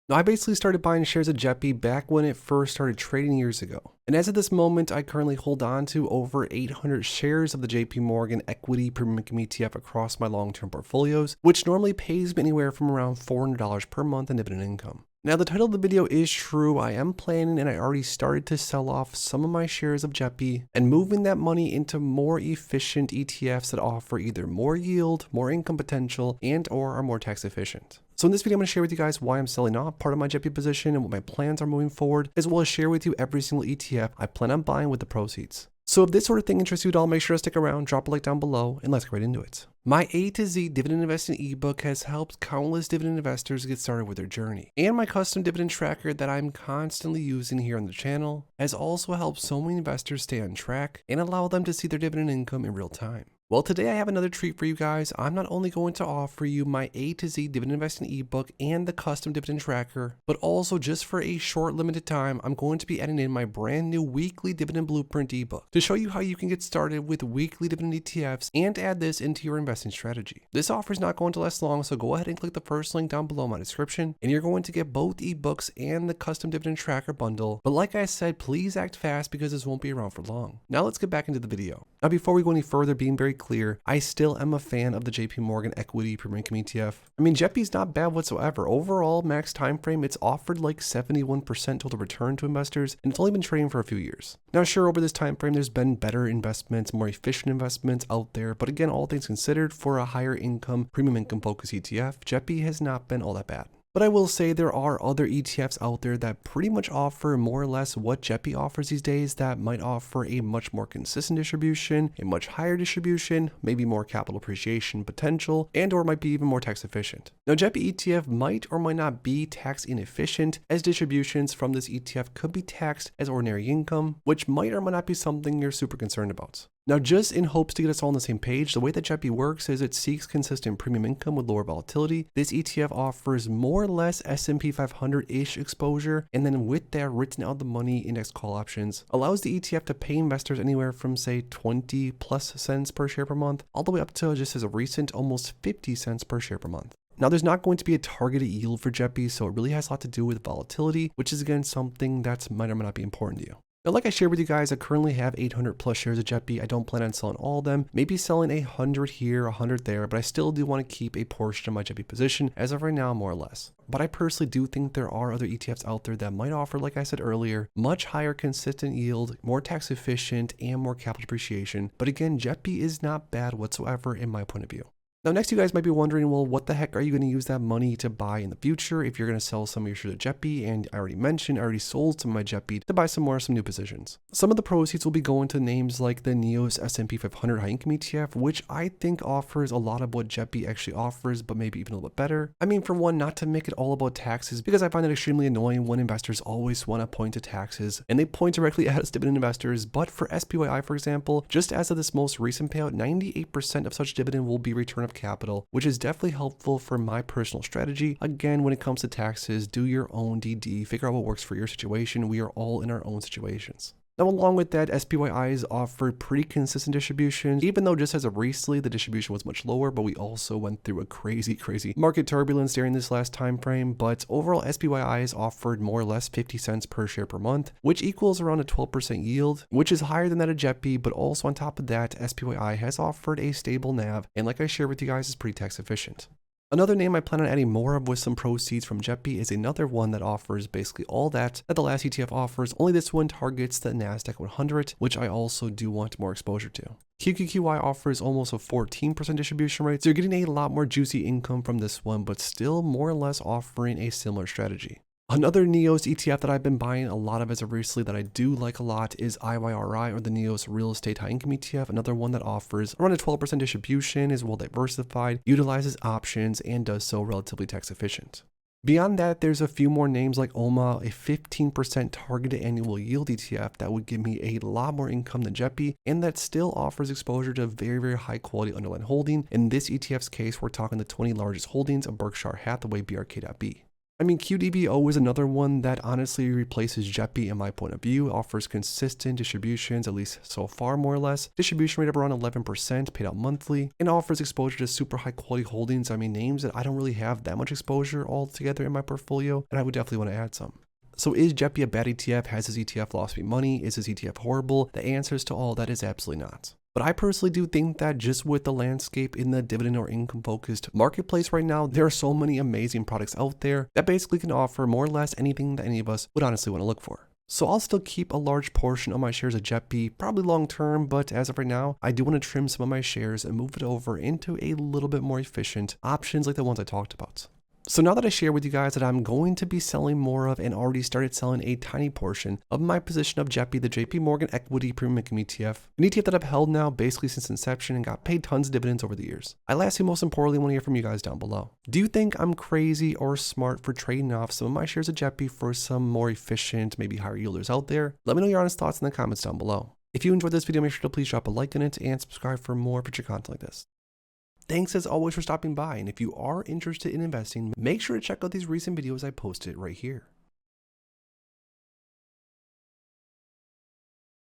Now, I basically started buying shares of JEPI back when it first started trading years ago. And as of this moment, I currently hold on to over 800 shares of the JP Morgan Equity Premium Income ETF across my long-term portfolios, which normally pays me anywhere from around $400 per month in dividend income. Now, the title of the video is true. I am planning and I already started to sell off some of my shares of JEPI and moving that money into more efficient ETFs that offer either more yield, more income potential, and or are more tax efficient. So in this video, I'm going to share with you guys why I'm selling off part of my JEPI position and what my plans are moving forward, as well as share with you every single ETF I plan on buying with the proceeds. So if this sort of thing interests you at all, make sure to stick around, drop a like down below, and let's get right into it. My A to Z dividend investing ebook has helped countless dividend investors get started with their journey. And my custom dividend tracker that I'm constantly using here on the channel has also helped so many investors stay on track and allow them to see their dividend income in real time. Well, today I have another treat for you guys. I'm not only going to offer you my A to Z dividend investing ebook and the custom dividend tracker, but also just for a short limited time, I'm going to be adding in my brand new weekly dividend blueprint ebook to show you how you can get started with weekly dividend ETFs and add this into your investing strategy. This offer is not going to last long, so go ahead and click the first link down below in my description, and you're going to get both ebooks and the custom dividend tracker bundle. But like I said, please act fast because this won't be around for long. Now let's get back into the video. Now before we go any further, being very clear, I still am a fan of the JP Morgan Equity Premium Income ETF. I mean, JEPI's not bad whatsoever. Overall, max time frame, it's offered like 71% total return to investors, and it's only been trading for a few years. Now, sure, over this time frame, there's been better investments, more efficient investments out there, but again, all things considered, for a higher income, premium income focused ETF, JEPI has not been all that bad. But I will say there are other ETFs out there that pretty much offer more or less what JEPI offers these days, that might offer a much more consistent distribution, a much higher distribution, maybe more capital appreciation potential, and or might be even more tax efficient. Now, JEPI ETF might or might not be tax inefficient, as distributions from this ETF could be taxed as ordinary income, which might or might not be something you're super concerned about. Now, just in hopes to get us all on the same page, the way that JEPI works is it seeks consistent premium income with lower volatility. This ETF offers more or less S&P 500-ish exposure, and then with that written out the money index call options, allows the ETF to pay investors anywhere from say 20 plus cents per share per month, all the way up to just as a recent almost 50 cents per share per month. Now, there's not going to be a targeted yield for JEPI, so it really has a lot to do with volatility, which is again something that might or might not be important to you. Now, like I shared with you guys, I currently have 800 plus shares of JEPI. I don't plan on selling all of them, maybe selling 100 here, 100 there, but I still do want to keep a portion of my JEPI position as of right now, more or less. But I personally do think there are other ETFs out there that might offer, like I said earlier, much higher consistent yield, more tax efficient, and more capital appreciation. But again, JEPI is not bad whatsoever in my point of view. Now, next, you guys might be wondering, well, what the heck are you going to use that money to buy in the future if you're going to sell some of your shares of JEPI? And I already mentioned, I already sold some of my JEPI to buy some new positions. Some of the proceeds will be going to names like the NEOS S&P 500 High Income ETF, which I think offers a lot of what JEPI actually offers, but maybe even a little bit better. I mean, for one, not to make it all about taxes, because I find it extremely annoying when investors always want to point to taxes, and they point directly at us dividend investors. But for SPYI, for example, just as of this most recent payout, 98% of such dividend will be return of capital, which is definitely helpful for my personal strategy. Again, when it comes to taxes, do your own DD, figure out what works for your situation. We are all in our own situations. Now, along with that, SPYIs offered pretty consistent distributions, even though just as of recently, the distribution was much lower, but we also went through a crazy market turbulence during this last time frame. But overall, SPYIs offered more or less 50 cents per share per month, which equals around a 12% yield, which is higher than that of JEPI, but also on top of that, SPYI has offered a stable NAV, and like I shared with you guys, is pretty tax efficient. Another name I plan on adding more of with some proceeds from JEPI is another one that offers basically all that the last ETF offers, only this one targets the NASDAQ 100, which I also do want more exposure to. QQQY offers almost a 14% distribution rate, so you're getting a lot more juicy income from this one, but still more or less offering a similar strategy. Another NEOS ETF that I've been buying a lot of as of recently that I do like a lot is IYRI, or the NEOS Real Estate High Income ETF, another one that offers around a 12% distribution, is well diversified, utilizes options, and does so relatively tax efficient. Beyond that, there's a few more names like OMA, a 15% targeted annual yield ETF that would give me a lot more income than JEPI, and that still offers exposure to very high quality underlying holding. In this ETF's case, we're talking the 20 largest holdings of Berkshire Hathaway BRK.B. I mean, QDBO is another one that honestly replaces JEPI in my point of view. It offers consistent distributions, at least so far more or less. Distribution rate of around 11% paid out monthly, and offers exposure to super high quality holdings. I mean, names that I don't really have that much exposure altogether in my portfolio, and I would definitely want to add some. So is JEPI a bad ETF? Has this ETF lost me money? Is this ETF horrible? The answers to all that is absolutely not. But I personally do think that just with the landscape in the dividend or income focused marketplace right now, there are so many amazing products out there that basically can offer more or less anything that any of us would honestly want to look for. So I'll still keep a large portion of my shares of JEPI, probably long term, but as of right now, I do want to trim some of my shares and move it over into a little bit more efficient options like the ones I talked about. So now that I share with you guys that I'm going to be selling more of and already started selling a tiny portion of my position of JEPI, the JP Morgan Equity Premium Income ETF, an ETF that I've held now basically since inception and got paid tons of dividends over the years. I lastly, most importantly, want to hear from you guys down below. Do you think I'm crazy or smart for trading off some of my shares of JEPI for some more efficient, maybe higher yielders out there? Let me know your honest thoughts in the comments down below. If you enjoyed this video, make sure to please drop a like on it and subscribe for more future content like this. Thanks as always for stopping by, and if you are interested in investing, make sure to check out these recent videos I posted right here.